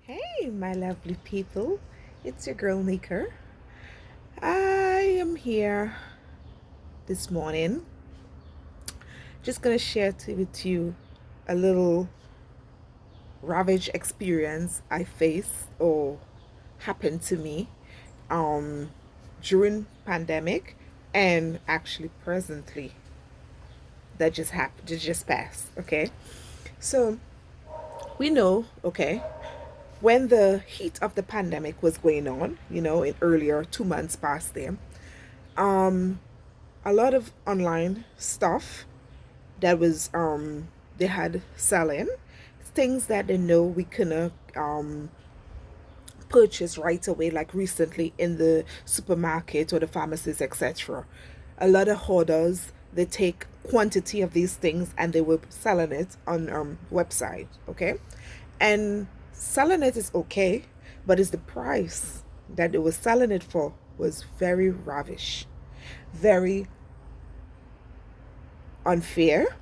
Hey, my lovely people. It's your girl Nika. I am here this morning just gonna share with you a little ravage experience I faced or happened to me um during pandemic and actually presently that just happened, just passed. Okay. So we know, okay, when the heat of the pandemic was going on, in earlier 2 months past there, um a lot of online stuff that was they had selling things that they know we couldn't purchase right away, like recently in the supermarket or the pharmacies, etc. A lot of hoarders, they take quantity of these things and they were selling it on website. Okay. And selling it is okay, but it's the price that they were selling it for was very ravish, very unfair,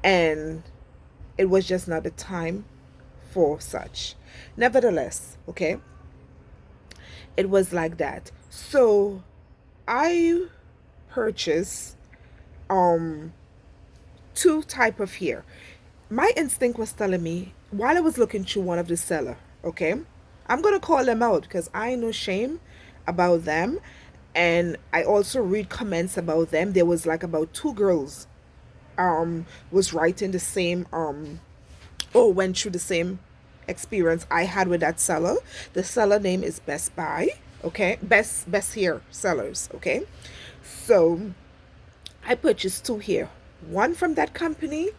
and it was just not the time for such. Nevertheless, okay, it was like that. So I purchased um two type of hair. My instinct was telling me while I was looking through one of the seller, okay, I'm gonna call them out because I ain't no shame about them. And I also read comments about them. There was like about two girls was writing the same or went through the same experience I had with that seller. The seller name is Best Buy, okay? Best here sellers, okay? So I purchased two here. One from that company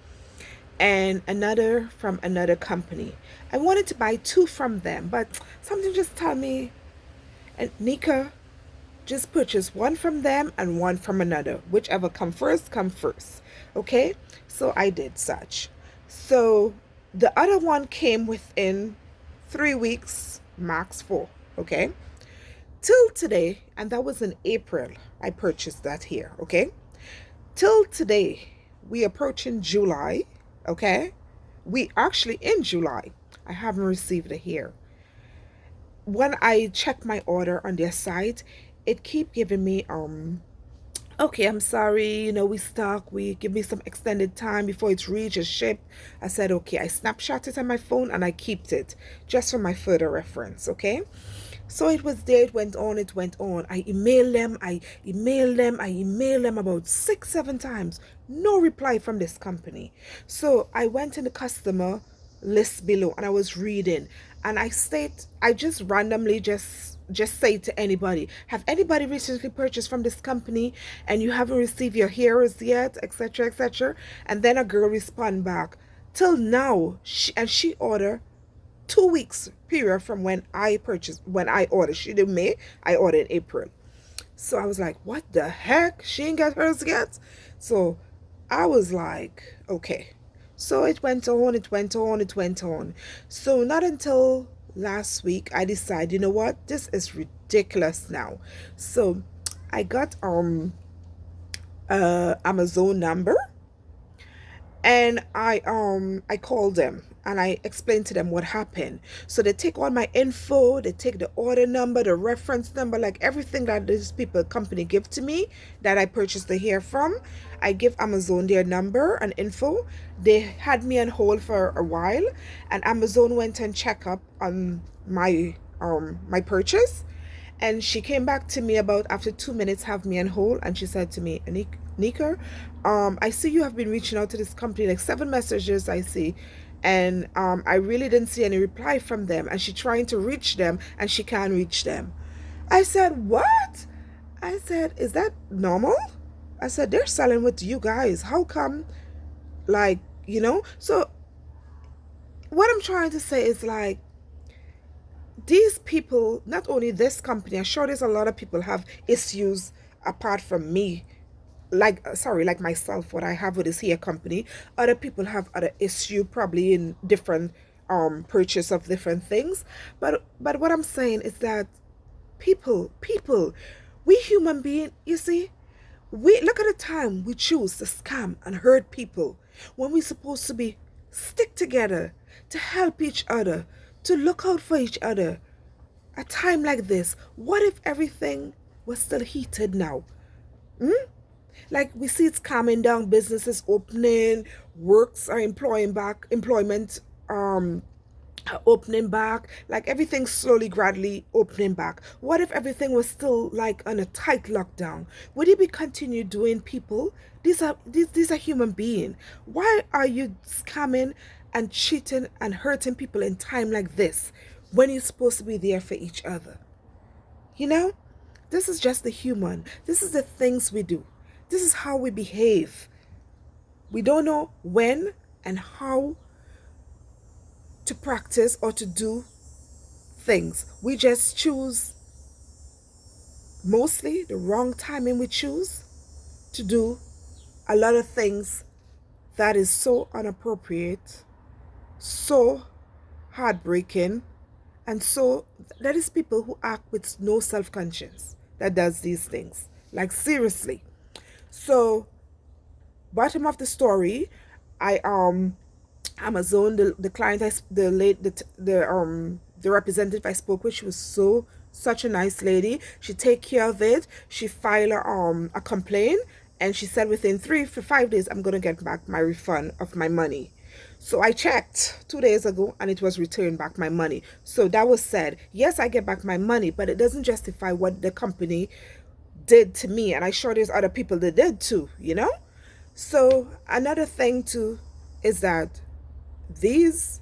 and another from another company. I wanted to buy two from them, but something just told me, and Nika, just purchase one from them and one from another. Whichever come first, come first. Okay? So I did such. So the other one came within 3 weeks, max four. Okay? Till today, and that was in April, I purchased that here. Okay? Till today, we approaching July. Okay? We actually in July. I haven't received it here. When I check my order on their site, it keep giving me okay, I'm sorry, we stuck. We give me some extended time before it's reached a ship. I said okay. I snapshot it on my phone and I kept it just for my further reference. Okay. So it was there, it went on, it went on. I emailed them about 6, 7 times. No reply from this company. So I went in the customer list below and I was reading, and I just randomly just say to anybody, have anybody recently purchased from this company and you haven't received your hearers yet, etc., etc. And then a girl respond back, till now, she ordered 2 weeks period from when I ordered. She did May, I ordered in April. So I was like, what the heck? She ain't got hers yet. So I was like, okay. So it went on, it went on, it went on. So not until last week I decided, you know what? This is ridiculous now. So I got Amazon number, and I called them and I explained to them what happened. So they take all my info, they take the order number, the reference number, like everything that this people company give to me that I purchased the hair from. I give Amazon their number and info. They had me on hold for a while, and Amazon went and checked up on my purchase, and she came back to me about after 2 minutes, have me on hold, and she said to me, Nika, I see you have been reaching out to this company, like 7 messages I see, and I really didn't see any reply from them, and she trying to reach them and she can't reach them. I said, what? I said, is that normal? I said, they're selling with you guys. How come, like, So what I'm trying to say is like, these people, not only this company, I'm sure there's a lot of people have issues apart from me, like sorry, like myself, what I have with this hair company. Other people have other issue, probably in different purchase of different things. But what I'm saying is that people, we human being, you see, we look at the time we choose to scam and hurt people when we're supposed to be stick together to help each other, to look out for each other. A time like this, what if everything was still heated now? Hmm? Like we see it's calming down, businesses opening, works are employing back, employment opening back, like everything's slowly, gradually opening back. What if everything was still like on a tight lockdown? Would it be continue doing people? These are human beings. Why are you scamming and cheating and hurting people in time like this when you're supposed to be there for each other? You know? This is just the human. This is the things we do. This is how we behave. We don't know when and how to practice or to do things. We just choose mostly the wrong timing. We choose to do a lot of things that is so inappropriate, so heartbreaking, and so that is people who act with no self-conscience that does these things. Like seriously. So bottom of the story, I Amazon, the client, the late the representative I spoke with, she was such a nice lady. She take care of it. She filed a complaint, and she said within 3 to 5 days I'm gonna get back my refund of my money. So I checked 2 days ago and it was returned back my money. So that was said. Yes, I get back my money, but it doesn't justify what the company did to me, and I sure there's other people that did too, you know. So another thing too is that these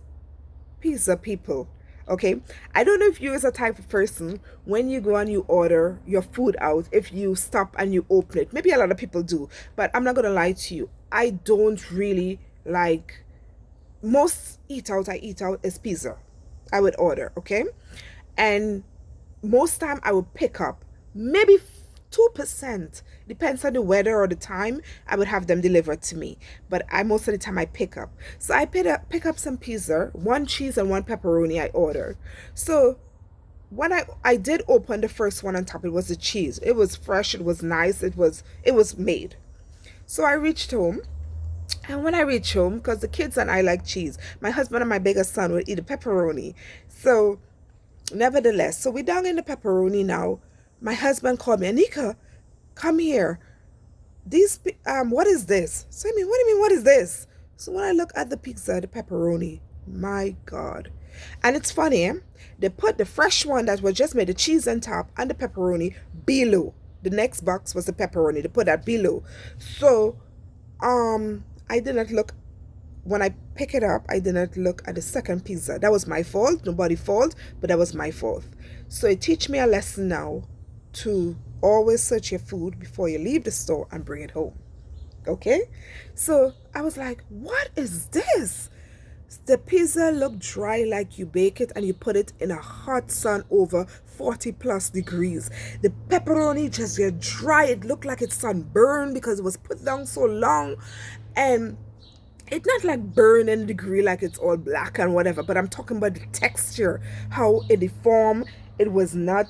pizza people, okay, I don't know if you is a type of person when you go and you order your food out, if you stop and you open it. Maybe a lot of people do, but I'm not gonna lie to you, I don't really like. Most I eat out is pizza. I would order, okay, and most time I would pick up maybe 2%, depends on the weather or the time, I would have them delivered to me. But I most of the time I pick up. So I pick up some pizza, one cheese and one pepperoni I ordered. So when I did open the first one on top, it was the cheese. It was fresh, it was nice, it was made. So I reached home, and when I reach home, because the kids and I like cheese, my husband and my biggest son would eat a pepperoni. So nevertheless, so we down in the pepperoni now. My husband called me, Nika, come here. What is this? So I mean, what do you mean, what is this? So when I look at the pizza, the pepperoni, my God. And it's funny, eh? They put the fresh one that was just made, the cheese on top, and the pepperoni below. The next box was the pepperoni. They put that below. So, I did not look when I pick it up, I did not look at the second pizza. That was my fault. Nobody fault, but that was my fault. So it teach me a lesson now to always search your food before you leave the store and bring it home. Okay? So I was like, what is this? The pizza looked dry like you bake it and you put it in a hot sun over 40 plus degrees. The pepperoni just get dry. It looked like it's sunburned because it was put down so long. And it's not like burning the grill like it's all black and whatever, but I'm talking about the texture, how it deformed. It was not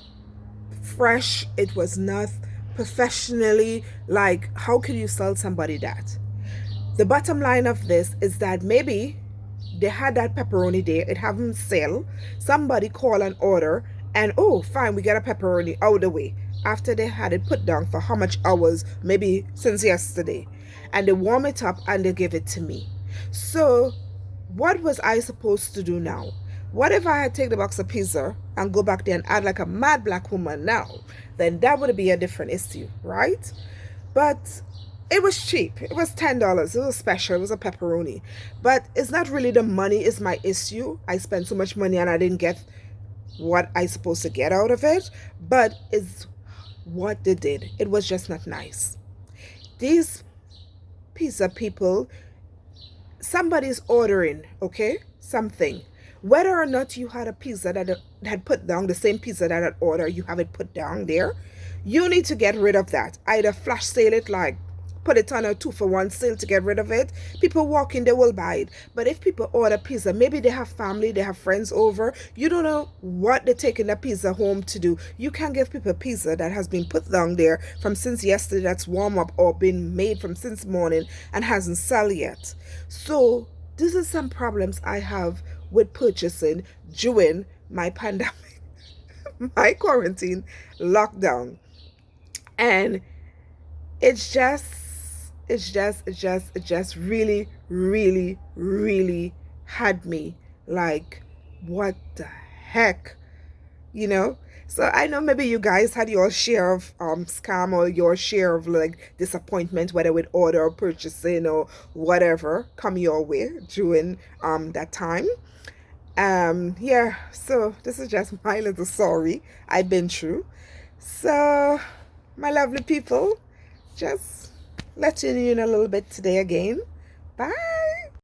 fresh. It was not professionally. Like, how can you sell somebody that? The bottom line of this is that maybe they had that pepperoni there, it haven't sell. Somebody call and order, and oh, fine, we get a pepperoni out of the way. After they had it put down for how much hours, maybe since yesterday, and they warm it up and they give it to me. So, what was I supposed to do now? What if I had take the box of pizza and go back there and add like a mad black woman now? Then that would be a different issue, right? But it was cheap. It was $10. It was special. It was a pepperoni. But it's not really the money is my issue. I spent so much money and I didn't get what I supposed to get out of it. But it's what they did. It was just not nice. These pizza people, somebody's ordering, okay, something. Whether or not you had a pizza that had put down, the same pizza that had ordered, you have it put down there, you need to get rid of that. Either flash sale it, like put it on a 2-for-1 sale to get rid of it. People walk in, they will buy it. But if people order pizza, maybe they have family, they have friends over, you don't know what they're taking the pizza home to do. You can't give people pizza that has been put down there from since yesterday, that's warm up, or been made from since morning and hasn't sold yet. So this is some problems I have with purchasing during my pandemic, my quarantine lockdown. And it just really, really, really had me like, what the heck, you know? So I know maybe you guys had your share of scam, or your share of like disappointment, whether with order or purchasing or whatever come your way during that time. Yeah, so this is just my little story I've been through. So, my lovely people, just letting you in a little bit today again. Bye.